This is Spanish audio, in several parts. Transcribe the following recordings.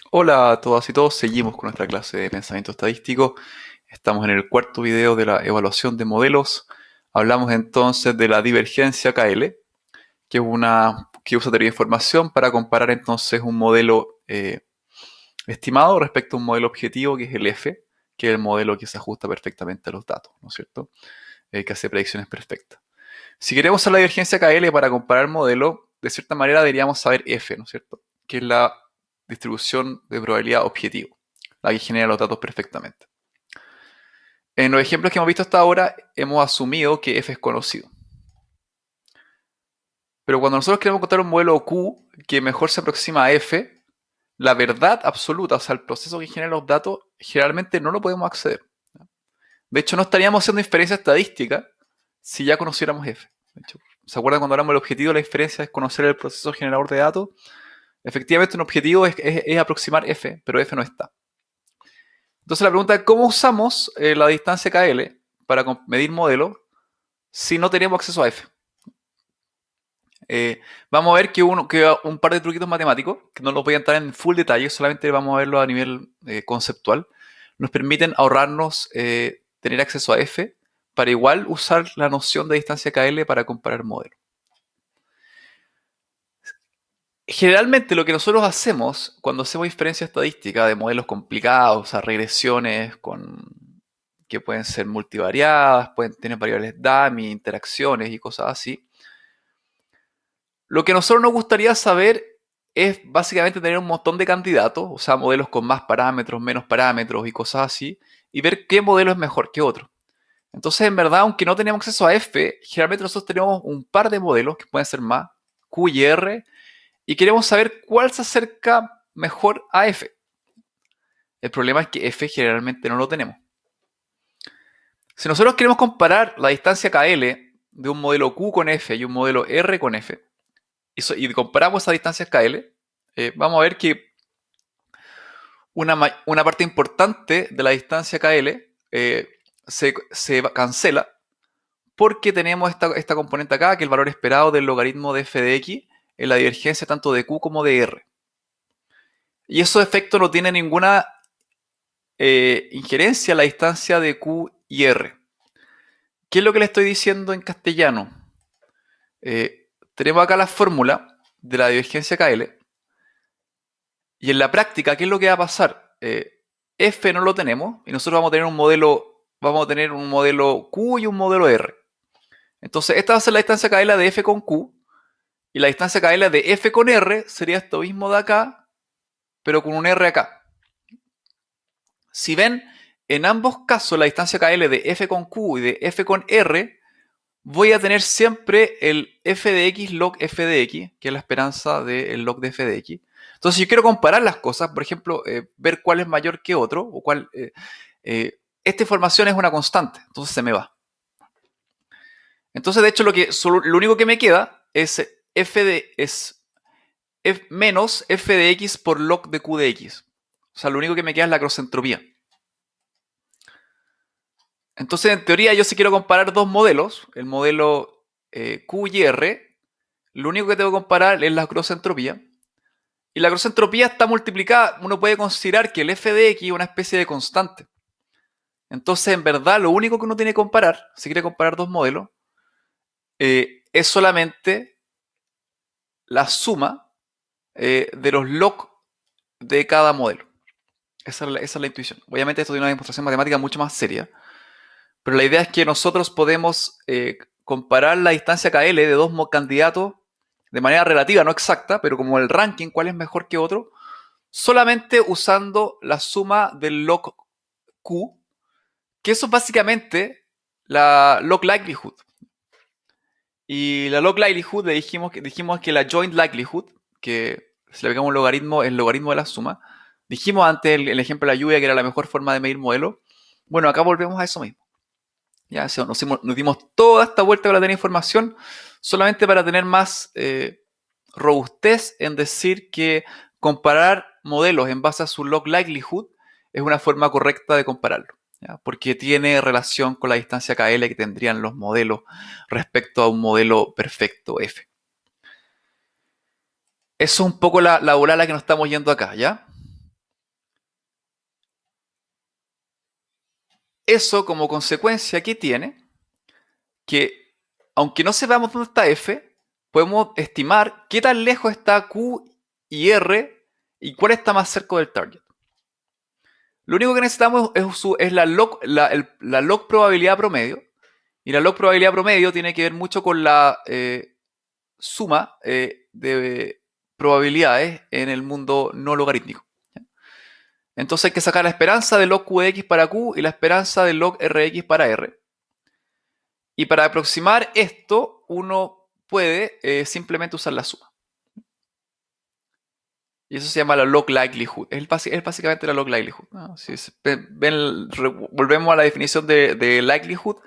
Hola a todas y todos, seguimos con nuestra clase de pensamiento estadístico. Estamos en el cuarto video de la evaluación de modelos. Hablamos entonces de la divergencia KL, que es una que usa teoría de información para comparar entonces un modelo estimado respecto a un modelo objetivo que es el F, que es el modelo que se ajusta perfectamente a los datos, ¿no es cierto? Que hace predicciones perfectas. Si queremos usar la divergencia KL para comparar el modelo, de cierta manera deberíamos saber F, ¿no es cierto? Que es la distribución de probabilidad objetivo, la que genera los datos perfectamente. En los ejemplos que hemos visto hasta ahora, hemos asumido que F es conocido. Pero cuando nosotros queremos encontrar un modelo Q que mejor se aproxima a F, la verdad absoluta, o sea, el proceso que genera los datos, generalmente no lo podemos acceder. De hecho, no estaríamos haciendo inferencia estadística si ya conociéramos F. De hecho, ¿se acuerdan cuando hablamos del objetivo? La inferencia es conocer el proceso generador de datos. Efectivamente, un objetivo es aproximar F, pero F no está. Entonces la pregunta es, ¿cómo usamos la distancia KL para medir modelos si no tenemos acceso a F? Vamos a ver que un par de truquitos matemáticos, que no los voy a entrar en full detalle, solamente vamos a verlo a nivel conceptual, nos permiten ahorrarnos tener acceso a F para igual usar la noción de distancia KL para comparar modelos. Generalmente lo que nosotros hacemos cuando hacemos inferencia estadística de modelos complicados, o sea, regresiones que pueden ser multivariadas, pueden tener variables dummy, interacciones y cosas así, lo que a nosotros nos gustaría saber es básicamente tener un montón de candidatos, o sea, modelos con más parámetros, menos parámetros y cosas así, y ver qué modelo es mejor que otro. Entonces, en verdad, aunque no tenemos acceso a F, generalmente nosotros tenemos un par de modelos que pueden ser más, Q y R, y queremos saber cuál se acerca mejor a F. El problema es que F generalmente no lo tenemos. Si nosotros queremos comparar la distancia KL de un modelo Q con F y un modelo R con F, y comparamos esas distancias KL, vamos a ver que una parte importante de la distancia KL se cancela porque tenemos esta componente acá, que es el valor esperado del logaritmo de f de x en la divergencia tanto de Q como de R. Y esos efectos no tienen ninguna injerencia en la distancia de Q y R. ¿Qué es lo que le estoy diciendo en castellano? Tenemos acá la fórmula de la divergencia KL. Y en la práctica, ¿qué es lo que va a pasar? F no lo tenemos y nosotros vamos a tener un modelo Q y un modelo R. Entonces, esta va a ser la distancia KL de F con Q y la distancia KL de F con R sería esto mismo de acá, pero con un R acá. Si ven, en ambos casos la distancia KL de F con Q y de F con R, voy a tener siempre el f de x log f de x, que es la esperanza del log de f de x. Entonces, si yo quiero comparar las cosas, por ejemplo, ver cuál es mayor que otro, o esta información es una constante, entonces se me va. Entonces, de hecho, lo único que me queda es menos f de x por log de q de x. O sea, lo único que me queda es la cross-entropía. Entonces, en teoría, yo si quiero comparar dos modelos, el modelo Q y R, lo único que tengo que comparar es la cross-entropía. Y la cross-entropía está multiplicada. Uno puede considerar que el f de x es una especie de constante. Entonces, en verdad, lo único que uno tiene que comparar, si quiere comparar dos modelos, es solamente la suma de los log de cada modelo. Esa es la intuición. Obviamente esto tiene una demostración matemática mucho más seria, pero la idea es que nosotros podemos comparar la distancia KL de dos candidatos de manera relativa, no exacta, pero como el ranking, cuál es mejor que otro, solamente usando la suma del log Q, que eso es básicamente la log likelihood. Y la log likelihood dijimos que la joint likelihood, que si le pegamos un logaritmo, el logaritmo de la suma, dijimos antes el ejemplo de la lluvia que era la mejor forma de medir modelo. Bueno, acá volvemos a eso mismo. Ya, nos dimos toda esta vuelta para tener información, solamente para tener más robustez en decir que comparar modelos en base a su log likelihood es una forma correcta de compararlo, ¿ya? Porque tiene relación con la distancia KL que tendrían los modelos respecto a un modelo perfecto F. Eso es un poco la bola a la que nos estamos yendo acá, ¿ya? eso como consecuencia que tiene que, aunque no sepamos dónde está F, podemos estimar qué tan lejos está Q y R y cuál está más cerca del target. Lo único que necesitamos es la log probabilidad promedio. Y la log probabilidad promedio tiene que ver mucho con la suma de probabilidades en el mundo no logarítmico. Entonces hay que sacar la esperanza de log Qx para Q y la esperanza de log Rx para R. Y para aproximar esto, uno puede simplemente usar la suma. Y eso se llama la log likelihood. Es básicamente la log likelihood, ¿no? Volvemos a la definición de likelihood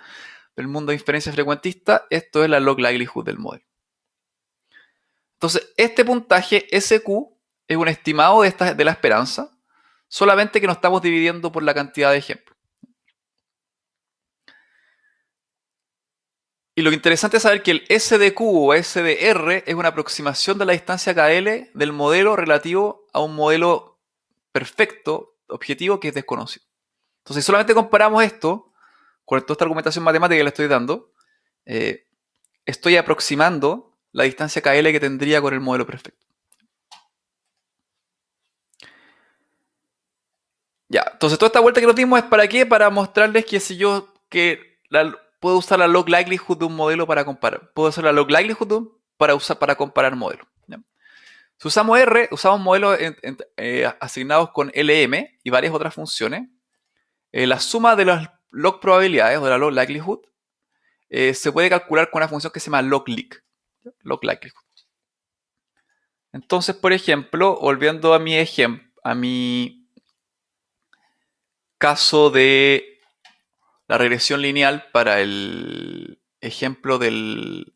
del mundo de inferencia frecuentista. Esto es la log likelihood del modelo. Entonces, este puntaje SQ es un estimado de la esperanza, solamente que no estamos dividiendo por la cantidad de ejemplos. Y lo interesante es saber que el SDQ o SDR es una aproximación de la distancia KL del modelo relativo a un modelo perfecto, objetivo, que es desconocido. Entonces, si solamente comparamos esto con toda esta argumentación matemática que le estoy dando, estoy aproximando la distancia KL que tendría con el modelo perfecto. Ya, entonces toda esta vuelta que nos dimos es para qué? Para mostrarles que si yo puedo usar la log likelihood de un modelo para comparar. Puedo usar la log likelihood para comparar modelos. ¿Ya? Si usamos R, usamos modelos asignados con LM y varias otras funciones. La suma de las log probabilidades o de la log likelihood se puede calcular con una función que se llama log likelihood. Entonces, por ejemplo, volviendo a mi caso de la regresión lineal para el ejemplo del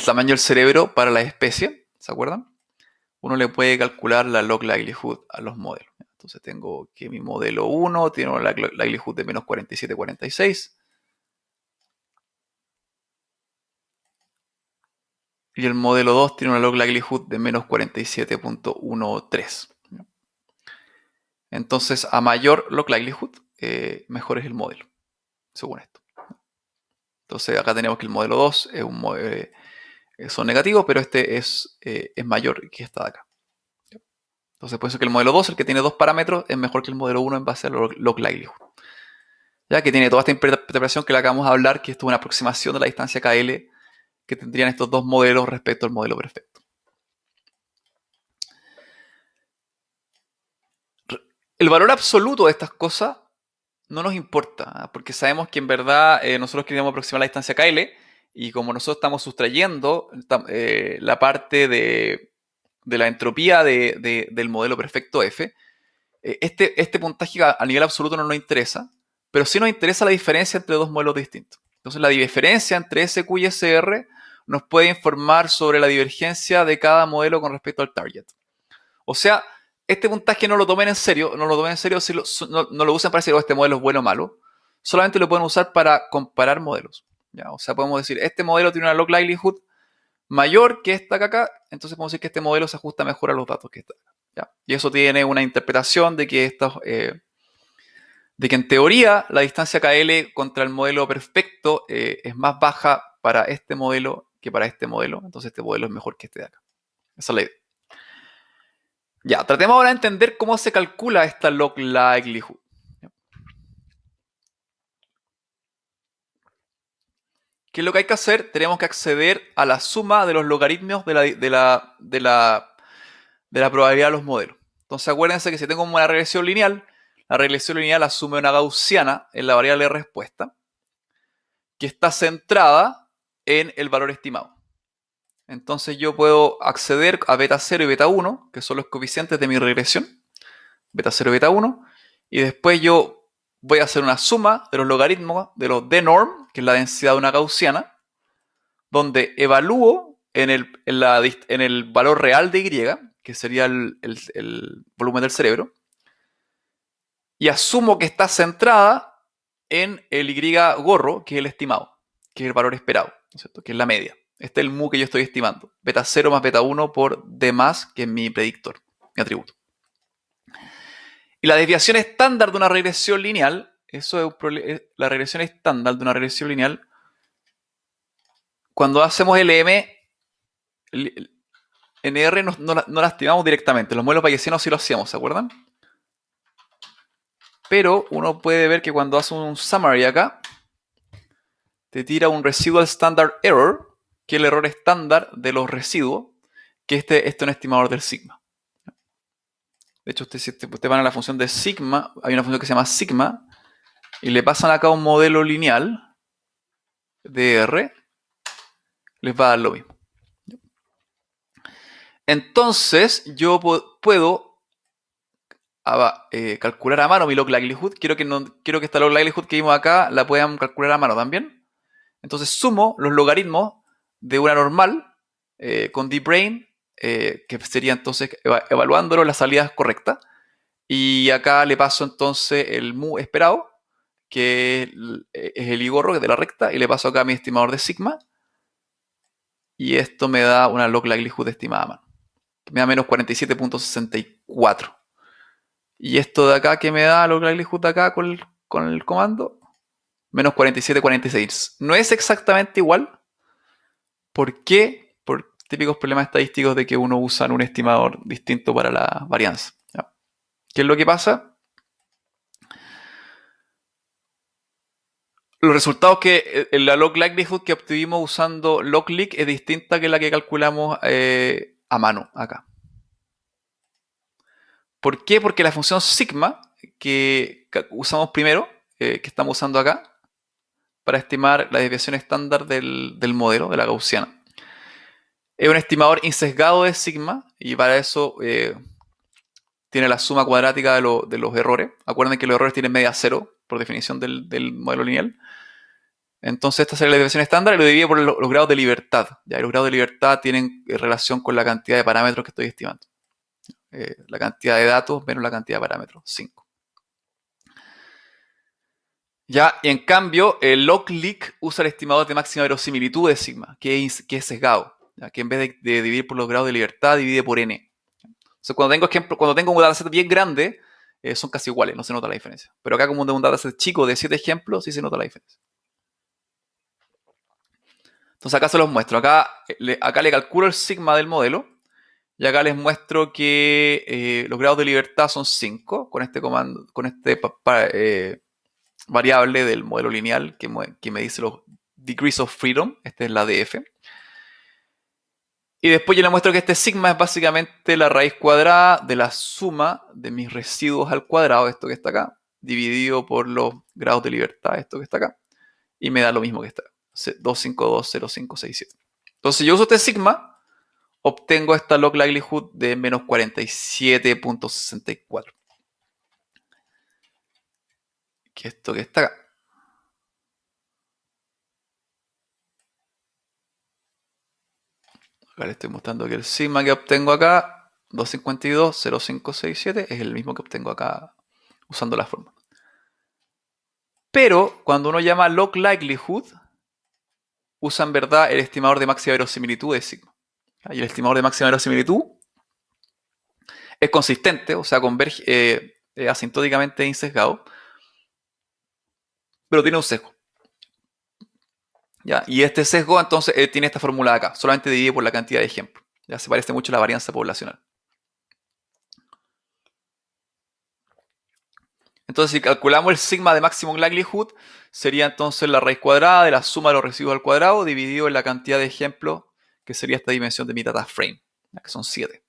tamaño del cerebro para la especie, ¿se acuerdan? Uno le puede calcular la log likelihood a los modelos. Entonces tengo que mi modelo 1 tiene una likelihood de menos 47,46 y el modelo 2 tiene una log likelihood de menos 47,13. Entonces, a mayor log likelihood, mejor es el modelo, según esto. Entonces, acá tenemos que el modelo 2 son negativos, pero este es mayor que esta de acá. Entonces, por eso que el modelo 2, el que tiene dos parámetros, es mejor que el modelo 1 en base a log likelihood. Ya que tiene toda esta interpretación que le acabamos de hablar, que esto es una aproximación de la distancia KL que tendrían estos dos modelos respecto al modelo perfecto. El valor absoluto de estas cosas no nos importa, porque sabemos que en verdad nosotros queríamos aproximar la distancia KL y como nosotros estamos sustrayendo la parte de la entropía del modelo perfecto F, este puntaje a nivel absoluto no nos interesa, pero sí nos interesa la diferencia entre dos modelos distintos. Entonces la diferencia entre SQ y SR nos puede informar sobre la divergencia de cada modelo con respecto al target. O sea, este puntaje no lo tomen en serio, no lo usen para decir, oh, este modelo es bueno o malo. Solamente lo pueden usar para comparar modelos. ¿Ya? O sea, podemos decir, este modelo tiene una log likelihood mayor que esta acá, entonces podemos decir que este modelo se ajusta mejor a los datos que esta acá. ¿Ya? Y eso tiene una interpretación de que en teoría la distancia KL contra el modelo perfecto es más baja para este modelo que para este modelo. Entonces este modelo es mejor que este de acá. Esa es la idea. Ya, tratemos ahora de entender cómo se calcula esta log likelihood. ¿Qué es lo que hay que hacer? Tenemos que acceder a la suma de los logaritmos de la probabilidad de los modelos. Entonces acuérdense que si tengo una regresión lineal, la regresión lineal asume una gaussiana en la variable de respuesta que está centrada en el valor estimado. Entonces yo puedo acceder a beta 0 y beta 1, que son los coeficientes de mi regresión, beta 0 y beta 1, y después yo voy a hacer una suma de los logaritmos de los d-norm, que es la densidad de una gaussiana, donde evalúo en el valor real de y, que sería el volumen del cerebro, y asumo que está centrada en el y gorro, que es el estimado, que es el valor esperado, ¿no es cierto? Que es la media. Este es el mu que yo estoy estimando. Beta 0 más beta 1 por d más, que es mi predictor, mi atributo. Y Y la desviación estándar de una regresión lineal, eso es la regresión estándar de una regresión lineal, cuando hacemos LM, NR no la estimamos directamente. Los modelos bayesianos sí lo hacíamos, ¿se acuerdan? Pero uno puede ver que cuando hace un summary acá, te tira un residual standard error, que es el error estándar de los residuos, que este es un estimador del sigma. De hecho, si usted van a la función de sigma, hay una función que se llama sigma, y le pasan acá un modelo lineal de R, les va a dar lo mismo. Entonces, yo puedo calcular a mano mi log likelihood. Quiero que esta log likelihood que vimos acá la puedan calcular a mano también. Entonces, sumo los logaritmos de una normal con dbrain, que sería entonces evaluándolo las salidas correctas. Y acá le paso entonces el mu esperado, que es el igorro de la recta, y le paso acá mi estimador de sigma. Y esto me da una log likelihood estimada a mano, que me da menos 47.64. Y esto de acá que me da log likelihood de acá con el comando, menos 47.46. No es exactamente igual. ¿Por qué? Por típicos problemas estadísticos de que uno usa un estimador distinto para la varianza. ¿Ya? ¿Qué es lo que pasa? Los resultados que la log likelihood que obtuvimos usando logleak es distinta que la que calculamos a mano acá. ¿Por qué? Porque la función sigma que usamos primero, que estamos usando acá, para estimar la desviación estándar del modelo, de la gaussiana, es un estimador insesgado de sigma, y para eso tiene la suma cuadrática de los errores. Acuerden que los errores tienen media cero, por definición del modelo lineal. Entonces esta sería la desviación estándar y lo divide por los grados de libertad. ¿Ya? Y los grados de libertad tienen relación con la cantidad de parámetros que estoy estimando. La cantidad de datos menos la cantidad de parámetros, 5. Ya, y en cambio, el logleak usa el estimador de máxima verosimilitud de sigma, que es sesgado, ¿ya? Que en vez de dividir por los grados de libertad, divide por n. Entonces, cuando tengo un dataset bien grande, son casi iguales, no se nota la diferencia. Pero acá, como un dataset chico de 7 ejemplos, sí se nota la diferencia. Entonces, acá se los muestro. Acá le calculo el sigma del modelo. Y acá les muestro que los grados de libertad son 5 con este comando, con este variable del modelo lineal que me dice los degrees of freedom. Esta es la df. Y después yo les muestro que este sigma es básicamente la raíz cuadrada de la suma de mis residuos al cuadrado, esto que está acá, dividido por los grados de libertad, esto que está acá. Y me da lo mismo que está acá, 2520567. Entonces yo uso este sigma, obtengo esta log likelihood de menos 47.64. Que esto que está acá. Acá le estoy mostrando que el sigma que obtengo acá, 252.0567, es el mismo que obtengo acá usando la fórmula. Pero cuando uno llama log likelihood, usa en verdad el estimador de máxima verosimilitud de sigma. Y el estimador de máxima verosimilitud es consistente, o sea, converge asintóticamente insesgado, pero tiene un sesgo. ¿Ya? Y este sesgo entonces tiene esta fórmula acá, solamente divide por la cantidad de ejemplos. Ya se parece mucho a la varianza poblacional. Entonces, si calculamos el sigma de maximum likelihood, sería entonces la raíz cuadrada de la suma de los residuos al cuadrado dividido en la cantidad de ejemplos, que sería esta dimensión de mi data frame, que son 7.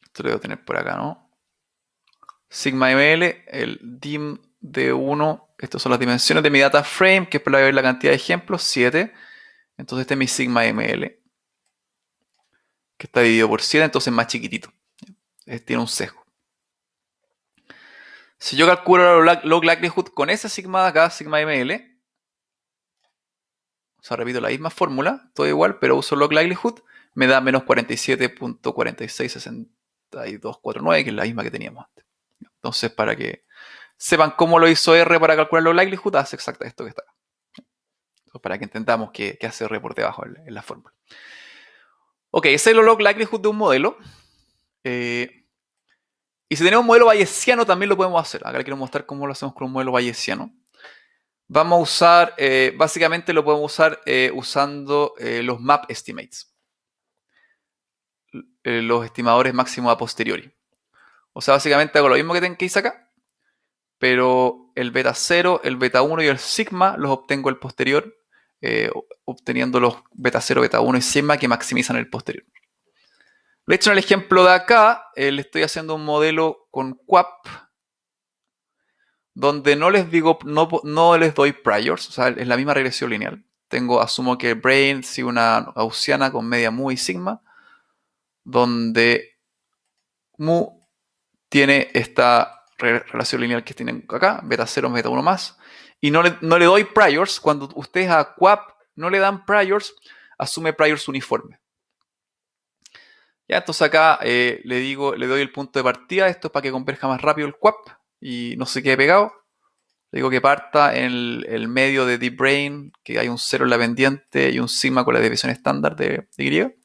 Esto lo debo tener por acá, ¿no? Sigma ml, el dim de 1, estas son las dimensiones de mi data frame, que es para ver la cantidad de ejemplos, 7. Entonces este es mi sigma ml, que está dividido por 7, entonces es más chiquitito. Tiene un sesgo. Si yo calculo la log likelihood con ese sigma de acá, sigma ml, o sea, repito la misma fórmula, todo igual, pero uso log likelihood, me da menos 47.466249, que es la misma que teníamos antes. Entonces, para que sepan cómo lo hizo R para calcular log likelihood, hace exactamente esto que está acá. Entonces, para que entendamos qué hace R por debajo en la fórmula. Ok, ese es el log likelihood de un modelo. Y si tenemos un modelo bayesiano también lo podemos hacer. Acá les quiero mostrar cómo lo hacemos con un modelo bayesiano. Vamos a usar, básicamente lo podemos usar usando los map estimates. Los estimadores máximos a posteriori. O sea, básicamente hago lo mismo que hice acá, pero el beta 0, el beta 1 y el sigma los obtengo el posterior, obteniendo los beta 0, beta 1 y sigma que maximizan el posterior. De hecho, en el ejemplo de acá, le estoy haciendo un modelo con QAP, donde no les digo, no les doy priors, o sea, es la misma regresión lineal. Asumo que Brain sigue una gaussiana con media mu y sigma, donde mu tiene esta relación lineal que tienen acá, beta 0, beta 1 más, y no le doy priors. Cuando ustedes a QAP no le dan priors, asume priors uniforme. Ya, entonces acá le doy el punto de partida, esto es para que converja más rápido el QAP y no se quede pegado. Le digo que parta en el medio de Deep Brain, que hay un 0 en la pendiente y un sigma con la desviación estándar de Y.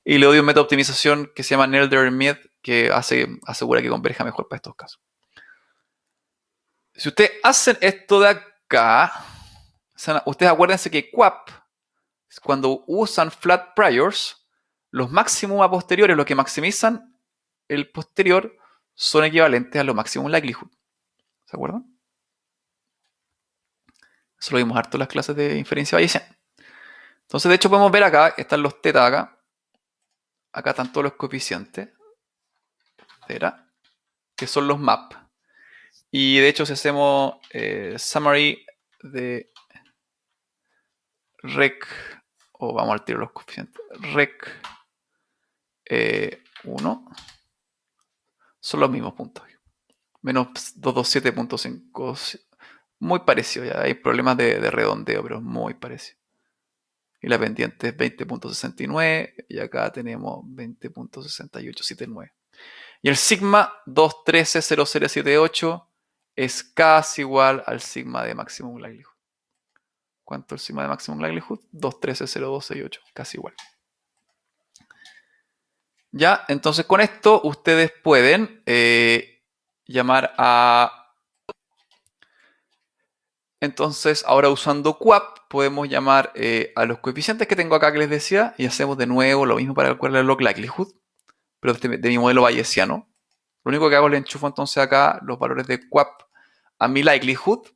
Y le doy un método de optimización que se llama Nelder-Mead, que asegura que converja mejor para estos casos. Si ustedes hacen esto de acá, ustedes acuérdense que QAP, cuando usan flat priors, los máximos a posteriores, los que maximizan el posterior, son equivalentes a los máximos likelihood. ¿Se acuerdan? Eso lo vimos harto en las clases de inferencia bayesiana. Entonces, de hecho, podemos ver acá, están los teta acá. Acá están todos los coeficientes. Que son los map. Y de hecho, si hacemos summary de rec, o vamos al tiro los coeficientes, rec 1, son los mismos puntos. Menos 227.5, muy parecido. Ya hay problemas de redondeo, pero es muy parecido. Y la pendiente es 20.69 y acá tenemos 20.6879. Y el sigma 2130078 es casi igual al sigma de maximum likelihood. ¿Cuánto es el sigma de maximum likelihood? 2130268, casi igual. Ya, entonces con esto ustedes pueden llamar a... Entonces, ahora usando QAP, podemos llamar a los coeficientes que tengo acá que les decía y hacemos de nuevo lo mismo para calcular el log likelihood, pero de mi modelo bayesiano. Lo único que hago es le enchufo entonces acá los valores de QAP a mi likelihood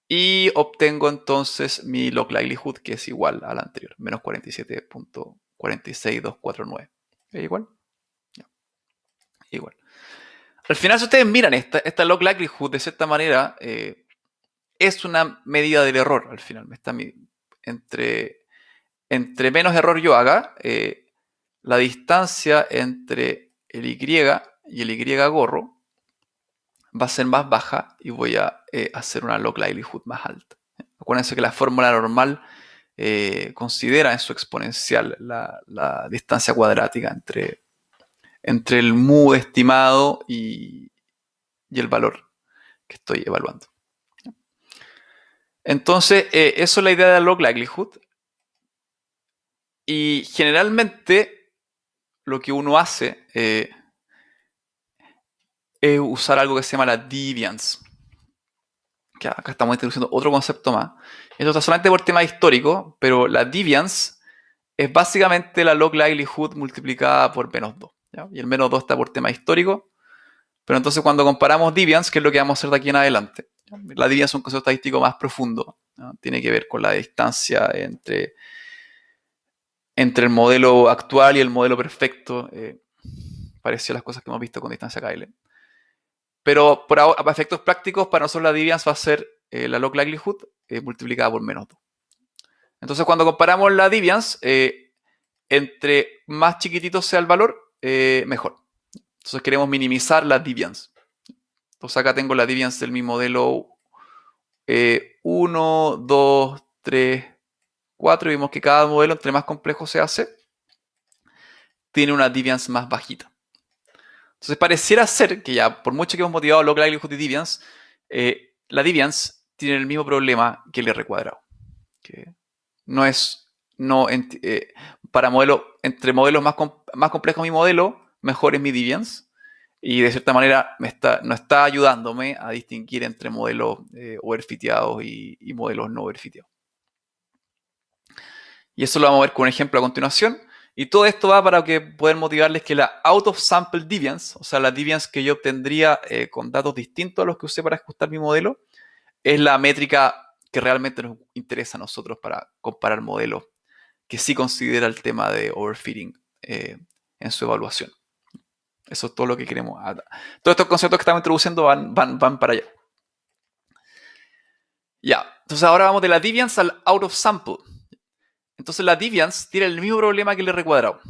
y obtengo entonces mi log likelihood, que es igual al anterior, menos 47.46249. ¿Es igual? Ya, igual. Al final, si ustedes miran esta log likelihood de cierta manera, es una medida del error al final. Entre menos error yo haga, la distancia entre el Y y el Y gorro va a ser más baja y voy a hacer una log likelihood más alta. Acuérdense que la fórmula normal considera en su exponencial la distancia cuadrática entre el mu estimado y el valor que estoy evaluando. Entonces, eso es la idea de la log likelihood. Y generalmente lo que uno hace es usar algo que se llama la deviance. Que acá estamos introduciendo otro concepto más. Esto está solamente por tema histórico, pero la deviance es básicamente la log likelihood multiplicada por menos 2. ¿Ya? Y el menos 2 está por tema histórico. Pero entonces cuando comparamos deviance, que es lo que vamos a hacer de aquí en adelante, ¿ya? La deviance es un concepto estadístico más profundo. ¿Ya? Tiene que ver con la distancia entre el modelo actual y el modelo perfecto. Parecido a las cosas que hemos visto con distancia Cayley. Pero para efectos prácticos, para nosotros la deviance va a ser la log likelihood multiplicada por menos 2. Entonces, cuando comparamos la deviance, entre más chiquitito sea el valor, mejor. Entonces, queremos minimizar la deviance. Entonces, acá tengo la deviance de mi modelo 1, 2, 3, 4. Y vimos que cada modelo, entre más complejo se hace, tiene una deviance más bajita. Entonces pareciera ser que ya, por mucho que hemos motivado log likelihood y deviance, la deviance tiene el mismo problema que el R cuadrado. Que no es, para modelos, entre modelos más complejos mi modelo, mejor es mi deviance. Y de cierta manera no está ayudándome a distinguir entre modelos overfiteados y modelos no overfiteados. Y eso lo vamos a ver con un ejemplo a continuación. Y todo esto va para poder motivarles que la out of sample deviance, o sea, la deviance que yo obtendría con datos distintos a los que usé para ajustar mi modelo, es la métrica que realmente nos interesa a nosotros para comparar modelos, que sí considera el tema de overfitting en su evaluación. Eso es todo lo que queremos. Todos estos conceptos que estamos introduciendo van para allá. Ya, entonces ahora vamos de la deviance al out of sample. Entonces la deviance tiene el mismo problema que el R cuadrado.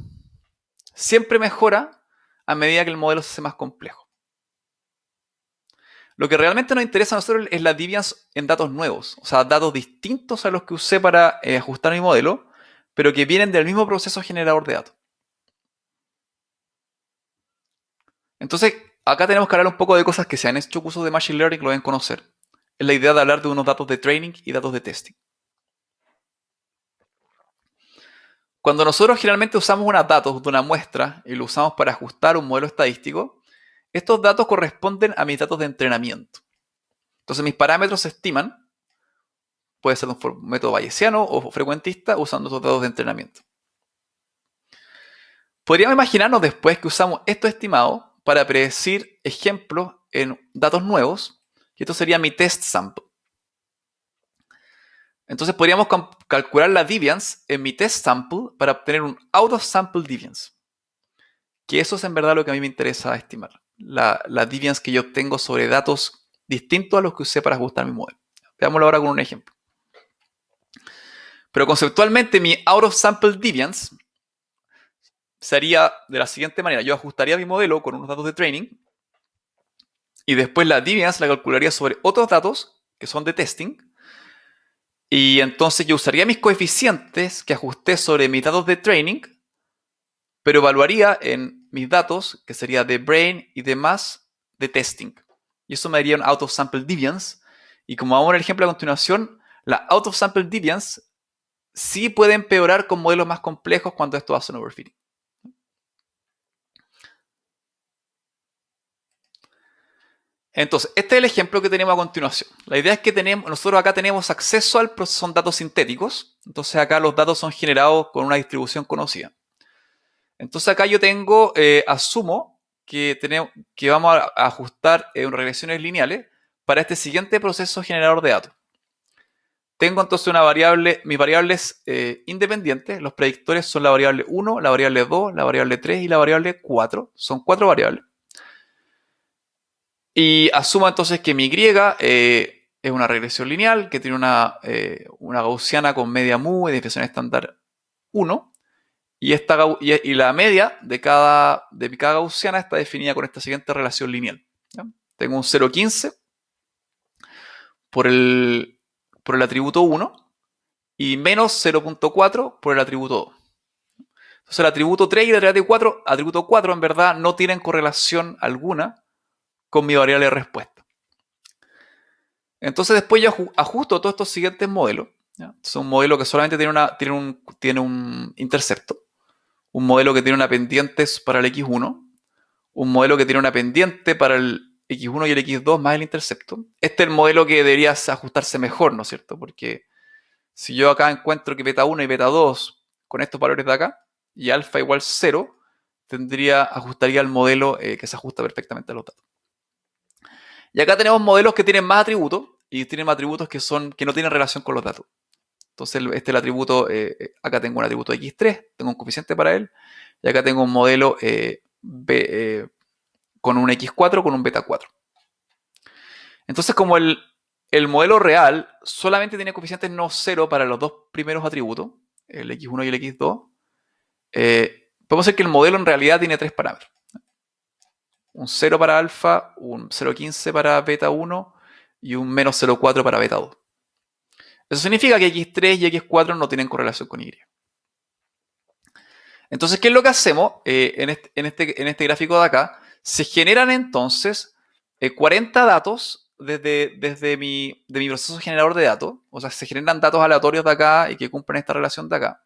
Siempre mejora a medida que el modelo se hace más complejo. Lo que realmente nos interesa a nosotros es la deviance en datos nuevos, o sea, datos distintos a los que usé para ajustar mi modelo, pero que vienen del mismo proceso generador de datos. Entonces, acá tenemos que hablar un poco de cosas que se han hecho uso de Machine Learning, que lo deben conocer. Es la idea de hablar de unos datos de training y datos de testing. Cuando nosotros generalmente usamos unos datos de una muestra y lo usamos para ajustar un modelo estadístico, estos datos corresponden a mis datos de entrenamiento. Entonces mis parámetros se estiman, puede ser de un método bayesiano o frecuentista, usando estos datos de entrenamiento. Podríamos imaginarnos después que usamos estos estimados para predecir ejemplos en datos nuevos, y esto sería mi test sample. Entonces podríamos calcular la deviance en mi test sample para obtener un out of sample deviance. Que eso es en verdad lo que a mí me interesa estimar. La deviance que yo obtengo sobre datos distintos a los que usé para ajustar mi modelo. Veámoslo ahora con un ejemplo. Pero conceptualmente mi out of sample deviance sería de la siguiente manera. Yo ajustaría mi modelo con unos datos de training y después la deviance la calcularía sobre otros datos que son de testing. Y entonces yo usaría mis coeficientes que ajusté sobre mis datos de training, pero evaluaría en mis datos, que sería de brain y demás, de testing. Y eso me daría un out of sample deviance. Y como vamos a ver el ejemplo a continuación, la out of sample deviance sí puede empeorar con modelos más complejos cuando esto hace un overfitting. Entonces, este es el ejemplo que tenemos a continuación. La idea es que nosotros acá tenemos acceso al proceso, son datos sintéticos. Entonces acá los datos son generados con una distribución conocida. Entonces acá yo asumo que vamos a ajustar regresiones lineales para este siguiente proceso generador de datos. Tengo entonces mis variables independientes. Los predictores son la variable 1, la variable 2, la variable 3 y la variable 4. Son 4 variables. Y asumo entonces que mi Y es una regresión lineal que tiene una gaussiana con media mu y desviación estándar 1. Y la media de cada gaussiana está definida con esta siguiente relación lineal. ¿Ya? Tengo un 0,15 por el atributo 1 y menos 0,4 por el atributo 2. Entonces el atributo 3 y el atributo 4 en verdad no tienen correlación alguna con mi variable de respuesta. Entonces después yo ajusto todos estos siguientes modelos. ¿Ya? Es un modelo que solamente tiene un intercepto. Un modelo que tiene una pendiente para el X1. Un modelo que tiene una pendiente para el X1 y el X2 más el intercepto. Este es el modelo que debería ajustarse mejor, ¿no es cierto? Porque si yo acá encuentro que beta 1 y beta 2 con estos valores de acá y alfa igual 0, ajustaría el modelo que se ajusta perfectamente a los datos. Y acá tenemos modelos que tienen más atributos y tienen más atributos que no tienen relación con los datos. Entonces este es el atributo, acá tengo un atributo X3, tengo un coeficiente para él, y acá tengo un modelo con un X4 con un beta 4. Entonces como el modelo real solamente tiene coeficientes no 0 para los dos primeros atributos, el X1 y el X2, podemos decir que el modelo en realidad tiene 3 parámetros. Un 0 para alfa, un 0,15 para beta 1 y un menos 0,4 para beta 2. Eso significa que X3 y X4 no tienen correlación con Y. Entonces, ¿qué es lo que hacemos en este gráfico de acá? Se generan entonces 40 datos desde mi proceso generador de datos. O sea, se generan datos aleatorios de acá y que cumplen esta relación de acá.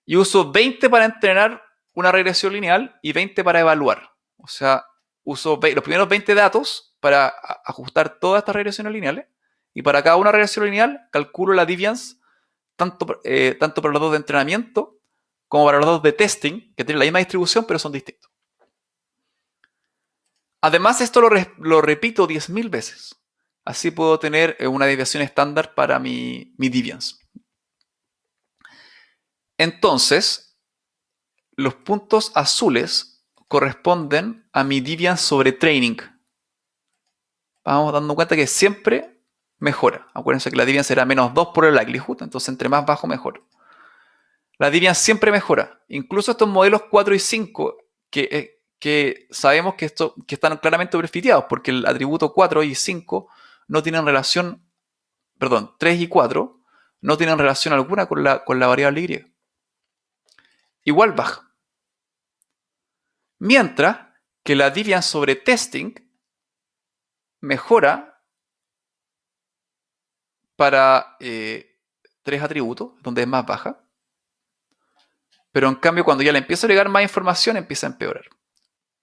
y uso 20 para entrenar una regresión lineal y 20 para evaluar. O sea, uso los primeros 20 datos para ajustar todas estas regresiones lineales, y para cada una regresión lineal calculo la deviance tanto para los datos de entrenamiento como para los datos de testing, que tienen la misma distribución pero son distintos. Además, esto lo repito 10.000 veces. Así puedo tener una desviación estándar para mi deviance. Entonces, los puntos azules corresponden a mi deviance sobre training. Vamos dando cuenta que siempre mejora. Acuérdense que la deviance era menos 2 por el likelihood, entonces entre más bajo mejor. La deviance siempre mejora. Incluso estos modelos 4 y 5, que sabemos que están claramente overfiteados, porque el atributo 4 y 5 no tienen relación, perdón, 3 y 4 no tienen relación alguna con la variable Y. Igual baja. Mientras que la deviance sobre testing mejora para 3 atributos, donde es más baja. Pero en cambio, cuando ya le empiezo a agregar más información, empieza a empeorar.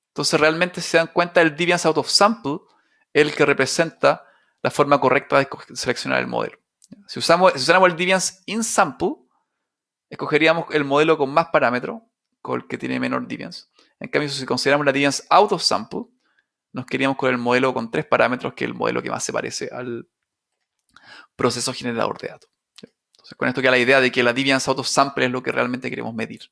Entonces, realmente, si se dan cuenta, el deviance out of sample es el que representa la forma correcta de seleccionar el modelo. Si usáramos el deviance in sample, escogeríamos el modelo con más parámetros, con el que tiene menor deviance. En cambio, si consideramos la deviance out of sample, nos queríamos con el modelo con 3 parámetros, que es el modelo que más se parece al proceso generador de datos. Entonces, con esto queda la idea de que la deviance out of sample es lo que realmente queremos medir.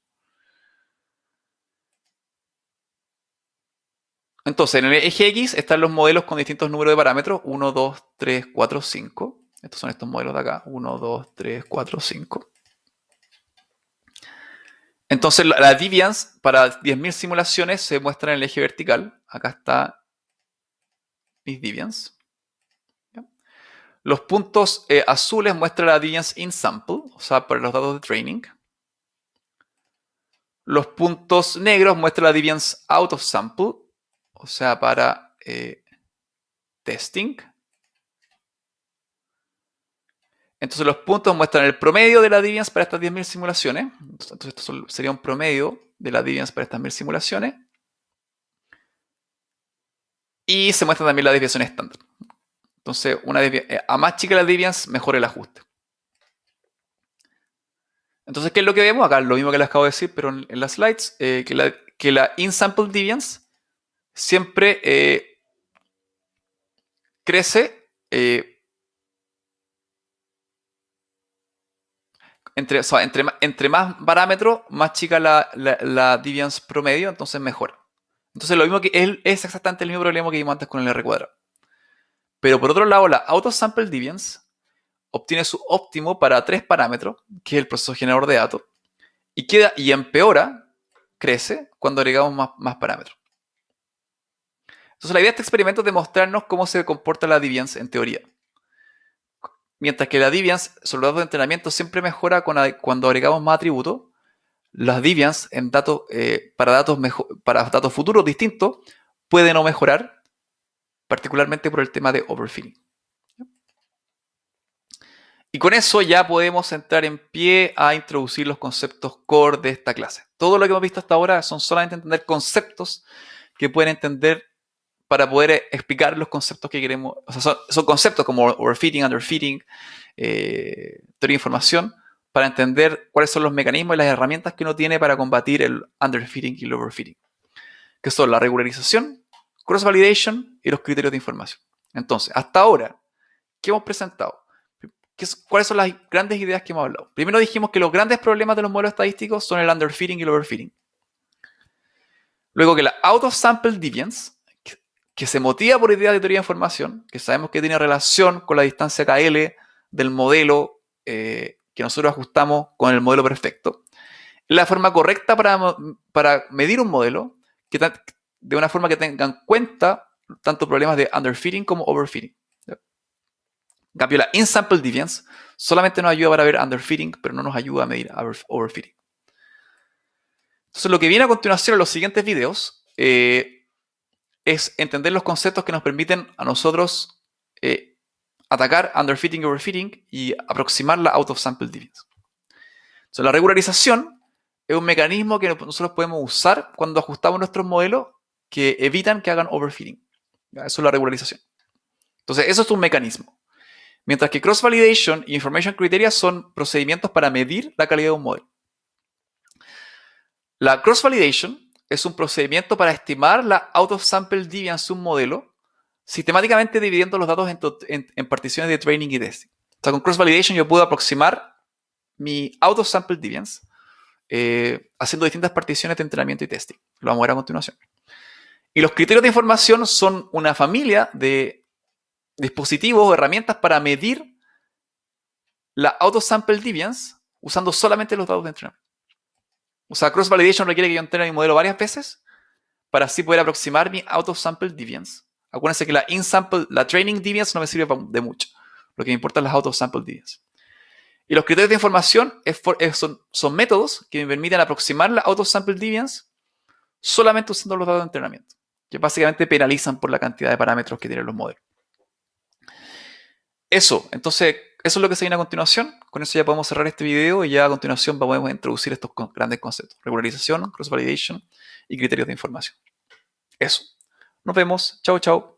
Entonces, en el eje X están los modelos con distintos números de parámetros: 1, 2, 3, 4, 5. Estos son estos modelos de acá: 1, 2, 3, 4, 5. Entonces, la deviance para 10.000 simulaciones se muestra en el eje vertical. Acá está mis deviance. Los puntos azules muestran la deviance in sample, o sea, para los datos de training. Los puntos negros muestran la deviance out of sample, o sea, para testing. Entonces los puntos muestran el promedio de la deviance para estas 10.000 simulaciones. Entonces esto sería un promedio de la deviance para estas 1.000 simulaciones. Y se muestra también la desviación estándar. Entonces, a más chica la deviance, mejor el ajuste. Entonces, ¿qué es lo que vemos? Acá lo mismo que les acabo de decir, pero en las slides, que la in-sample deviance siempre crece entre más parámetros, más chica la deviance promedio, entonces mejora. Entonces, lo mismo que es exactamente el mismo problema que vimos antes con el R cuadrado. Pero por otro lado, la auto-sample deviance obtiene su óptimo para 3 parámetros, que es el proceso generador de datos, y empeora, crece, cuando agregamos más parámetros. Entonces, la idea de este experimento es demostrarnos cómo se comporta la deviance en teoría. Mientras que la deviance sobre los datos de entrenamiento siempre mejora cuando agregamos más atributos, las deviance para datos futuros distintos pueden no mejorar, particularmente por el tema de overfitting. Y con eso ya podemos entrar en pie a introducir los conceptos core de esta clase. Todo lo que hemos visto hasta ahora son solamente entender conceptos que pueden entender para poder explicar los conceptos que queremos. O sea, son conceptos como overfitting, underfitting, teoría de información, para entender cuáles son los mecanismos y las herramientas que uno tiene para combatir el underfitting y el overfitting, que son la regularización, cross-validation y los criterios de información. Entonces, hasta ahora, ¿qué hemos presentado? ¿Cuáles son las grandes ideas que hemos hablado? Primero dijimos que los grandes problemas de los modelos estadísticos son el underfitting y el overfitting. Luego que la out-of-sample deviance, que se motiva por ideas de teoría de información, que sabemos que tiene relación con la distancia KL del modelo que nosotros ajustamos con el modelo perfecto, es la forma correcta para medir un modelo de una forma que tenga en cuenta tanto problemas de underfitting como overfitting. En cambio, la in-sample deviance solamente nos ayuda para ver underfitting, pero no nos ayuda a medir overfitting. Entonces, lo que viene a continuación en los siguientes videos es entender los conceptos que nos permiten a nosotros atacar underfitting y overfitting y aproximar la out-of-sample deviance. Entonces, la regularización es un mecanismo que nosotros podemos usar cuando ajustamos nuestros modelos que evitan que hagan overfitting. ¿Ya? Eso es la regularización. Entonces, eso es un mecanismo. Mientras que cross-validation y information criteria son procedimientos para medir la calidad de un modelo. La cross-validation es un procedimiento para estimar la out-of-sample deviance de un modelo, sistemáticamente dividiendo los datos en particiones de training y testing. O sea, con cross-validation yo puedo aproximar mi out-of-sample deviance haciendo distintas particiones de entrenamiento y testing. Lo vamos a ver a continuación. Y los criterios de información son una familia de dispositivos o herramientas para medir la auto-sample deviance usando solamente los datos de entrenamiento. O sea, cross-validation requiere que yo entrene mi modelo varias veces para así poder aproximar mi auto-sample deviance. Acuérdense que la training deviance no me sirve de mucho. Lo que me importa es las auto-sample deviance. Y los criterios de información son métodos que me permiten aproximar la auto-sample deviance solamente usando los datos de entrenamiento, que básicamente penalizan por la cantidad de parámetros que tienen los modelos. Entonces, eso es lo que se viene a continuación. Con eso ya podemos cerrar este video y ya a continuación podemos introducir estos grandes conceptos. Regularización, cross-validation y criterios de información. Eso. Nos vemos. Chao, chao.